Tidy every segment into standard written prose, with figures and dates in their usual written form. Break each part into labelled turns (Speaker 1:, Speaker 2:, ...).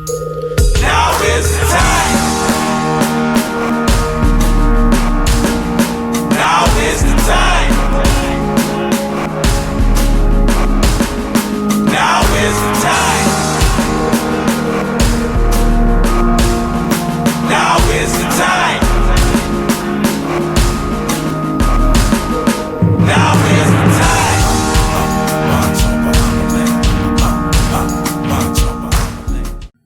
Speaker 1: Now is the time. Now is the time. Now is the time. Now is the time. Now is the time.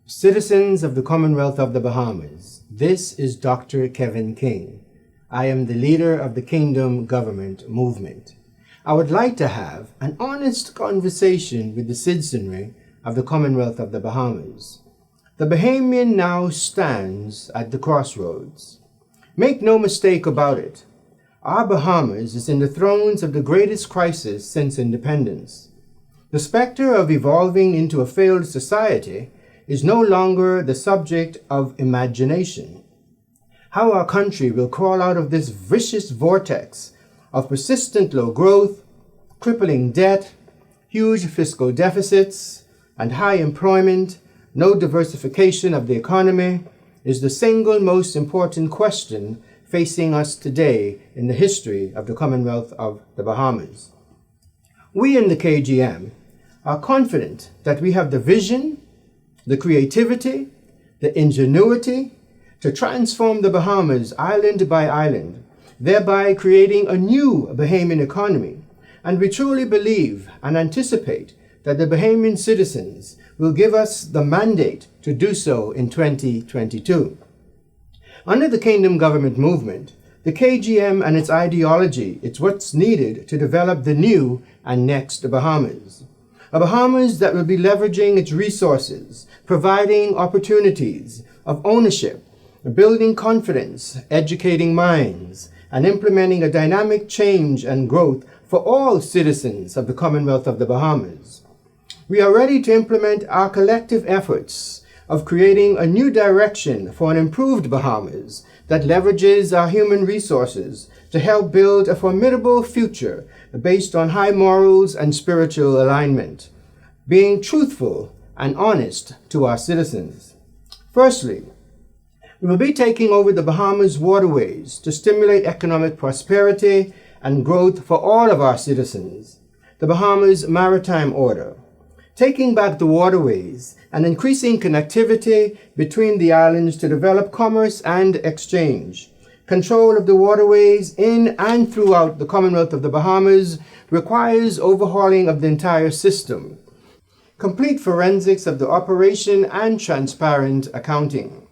Speaker 2: Citizens of the Commonwealth of the Bahamas, this is Dr. Kevin King. I am the leader of the Kingdom Government Movement. I would like to have an honest conversation with the citizenry of the Commonwealth of the Bahamas. The Bahamian now stands at the crossroads. Make no mistake about it. Our Bahamas is in the throes of the greatest crisis since independence. The specter of evolving into a failed society is no longer the subject of imagination. How our country will crawl out of this vicious vortex of persistent low growth, crippling debt, huge fiscal deficits, and high employment, no diversification of the economy, is the single most important question facing us today in the history of the Commonwealth of the Bahamas. We in the KGM are confident that we have the vision, the creativity, the ingenuity to transform the Bahamas island by island, thereby creating a new Bahamian economy. And we truly believe and anticipate that the Bahamian citizens will give us the mandate to do so in 2022. Under the Kingdom Government Movement, the KGM and its ideology, it's what's needed to develop the new and next Bahamas. A Bahamas that will be leveraging its resources, providing opportunities of ownership, building confidence, educating minds, and implementing a dynamic change and growth for all citizens of the Commonwealth of the Bahamas. We are ready to implement our collective efforts of creating a new direction for an improved Bahamas that leverages our human resources to help build a formidable future based on high morals and spiritual alignment, being truthful and honest to our citizens. Firstly, we will be taking over the Bahamas waterways to stimulate economic prosperity and growth for all of our citizens. The Bahamas Maritime Order, taking back the waterways and increasing connectivity between the islands to develop commerce and exchange. Control of the waterways in and throughout the Commonwealth of the Bahamas requires overhauling of the entire system, complete forensics of the operation and transparent accounting.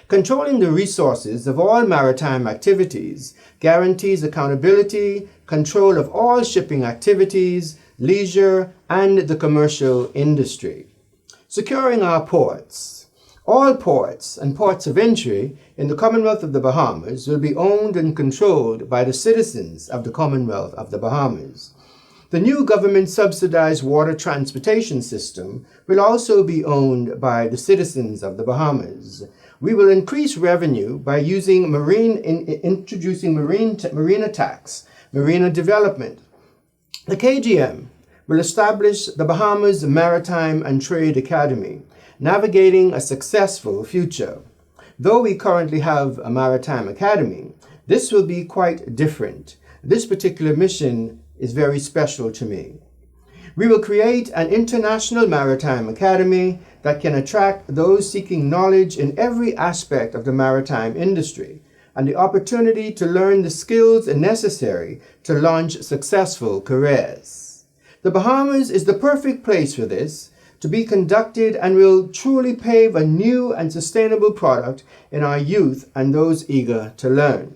Speaker 2: Controlling the resources of all maritime activities guarantees accountability, control of all shipping activities, leisure, and the commercial industry. Securing our ports. All ports and ports of entry in the Commonwealth of the Bahamas will be owned and controlled by the citizens of the Commonwealth of the Bahamas. The new government-subsidized water transportation system will also be owned by the citizens of the Bahamas. We will increase revenue by introducing marina tax, marina development. The KGM will establish the Bahamas Maritime and Trade Academy, navigating a successful future. Though we currently have a maritime academy, this will be quite different. This particular mission is very special to me. We will create an international maritime academy that can attract those seeking knowledge in every aspect of the maritime industry and the opportunity to learn the skills necessary to launch successful careers. The Bahamas is the perfect place for this to be conducted and will truly pave a new and sustainable product in our youth and those eager to learn.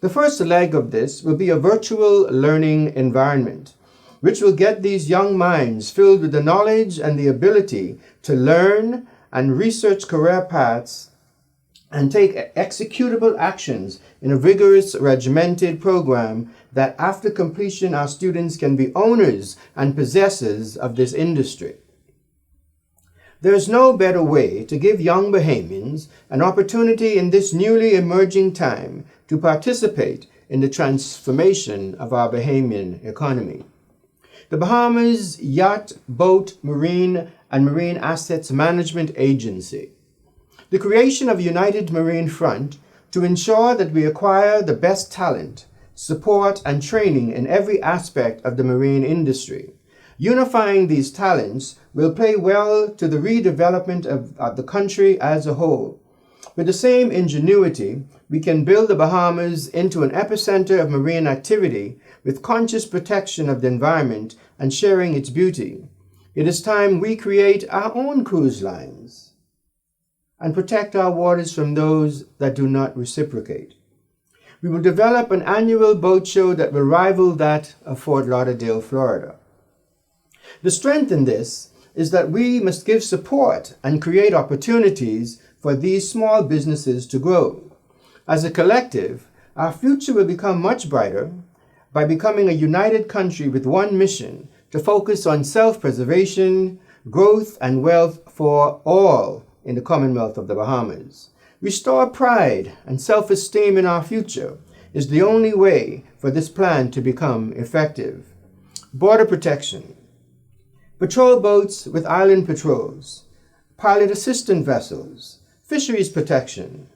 Speaker 2: The first leg of this will be a virtual learning environment, which will get these young minds filled with the knowledge and the ability to learn and research career paths and take executable actions in a vigorous, regimented program that after completion our students can be owners and possessors of this industry. There is no better way to give young Bahamians an opportunity in this newly emerging time to participate in the transformation of our Bahamian economy. The Bahamas yacht, boat, marine, and Marine Assets Management Agency. The creation of a United Marine Front to ensure that we acquire the best talent, support, and training in every aspect of the marine industry. Unifying these talents will play well to the redevelopment of the country as a whole. With the same ingenuity, we can build the Bahamas into an epicenter of marine activity with conscious protection of the environment and sharing its beauty. It is time we create our own cruise lines and protect our waters from those that do not reciprocate. We will develop an annual boat show that will rival that of Fort Lauderdale, Florida. The strength in this is that we must give support and create opportunities for these small businesses to grow. As a collective, our future will become much brighter by becoming a united country with one mission to focus on self-preservation, growth, and wealth for all in the Commonwealth of the Bahamas. Restore pride and self-esteem in our future is the only way for this plan to become effective. Border protection. Patrol boats with island patrols, pilot assistant vessels, fisheries protection.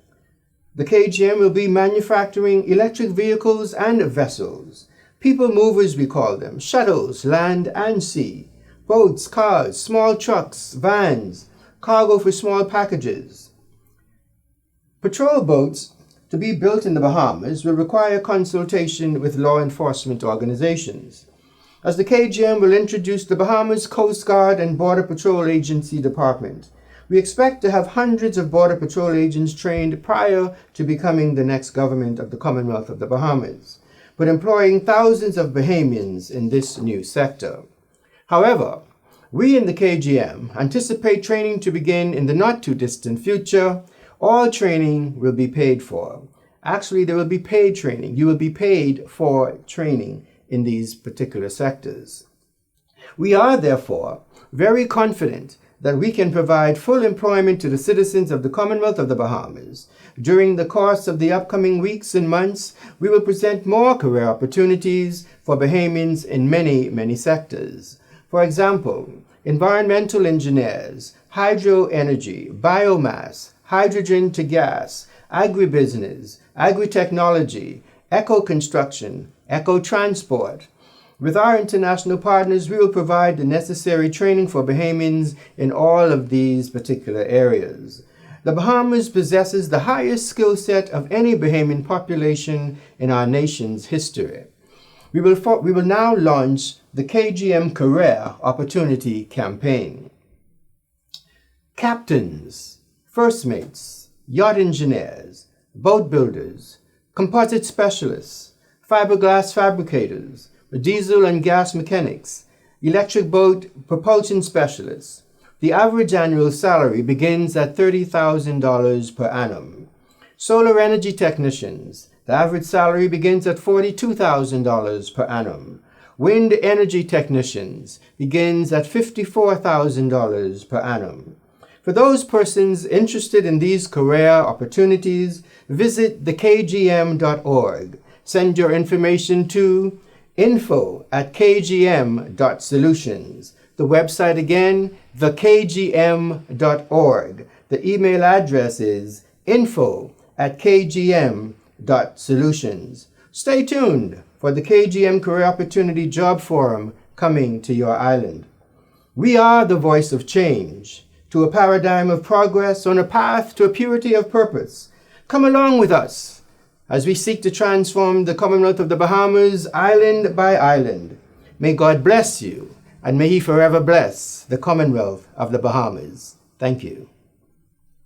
Speaker 2: The KGM will be manufacturing electric vehicles and vessels, people movers we call them, shuttles, land and sea, boats, cars, small trucks, vans, cargo for small packages. Patrol boats to be built in the Bahamas will require consultation with law enforcement organizations, as the KGM will introduce the Bahamas Coast Guard and Border Patrol Agency Department. We expect to have hundreds of Border Patrol agents trained prior to becoming the next government of the Commonwealth of the Bahamas, but employing thousands of Bahamians in this new sector. However, we in the KGM anticipate training to begin in the not-too-distant future. All training will be paid for. Actually, there will be paid training. You will be paid for training in these particular sectors. We are, therefore, very confident that we can provide full employment to the citizens of the Commonwealth of the Bahamas. During the course of the upcoming weeks and months, we will present more career opportunities for Bahamians in many, many sectors. For example, environmental engineers, hydroenergy, biomass, hydrogen to gas, agribusiness, agri-technology, eco-construction, eco-transport. With our international partners, we will provide the necessary training for Bahamians in all of these particular areas. The Bahamas possesses the highest skill set of any Bahamian population in our nation's history. We will now launch the KGM Career Opportunity Campaign. Captains, first mates, yacht engineers, boat builders, composite specialists, fiberglass fabricators, diesel and gas mechanics, electric boat propulsion specialists. The average annual salary begins at $30,000 per annum. Solar energy technicians, the average salary begins at $42,000 per annum. Wind energy technicians begins at $54,000 per annum. For those persons interested in these career opportunities, visit thekgm.org. Send your information to info@kgm.solutions. The website again, thekgm.org. The email address is info@kgm.solutions. Stay tuned for the KGM Career Opportunity Job Forum coming to your island. We are the voice of change to a paradigm of progress on a path to a purity of purpose. Come along with us as we seek to transform the Commonwealth of the Bahamas island by island. May God bless you, and may He forever bless the Commonwealth of the Bahamas. Thank you.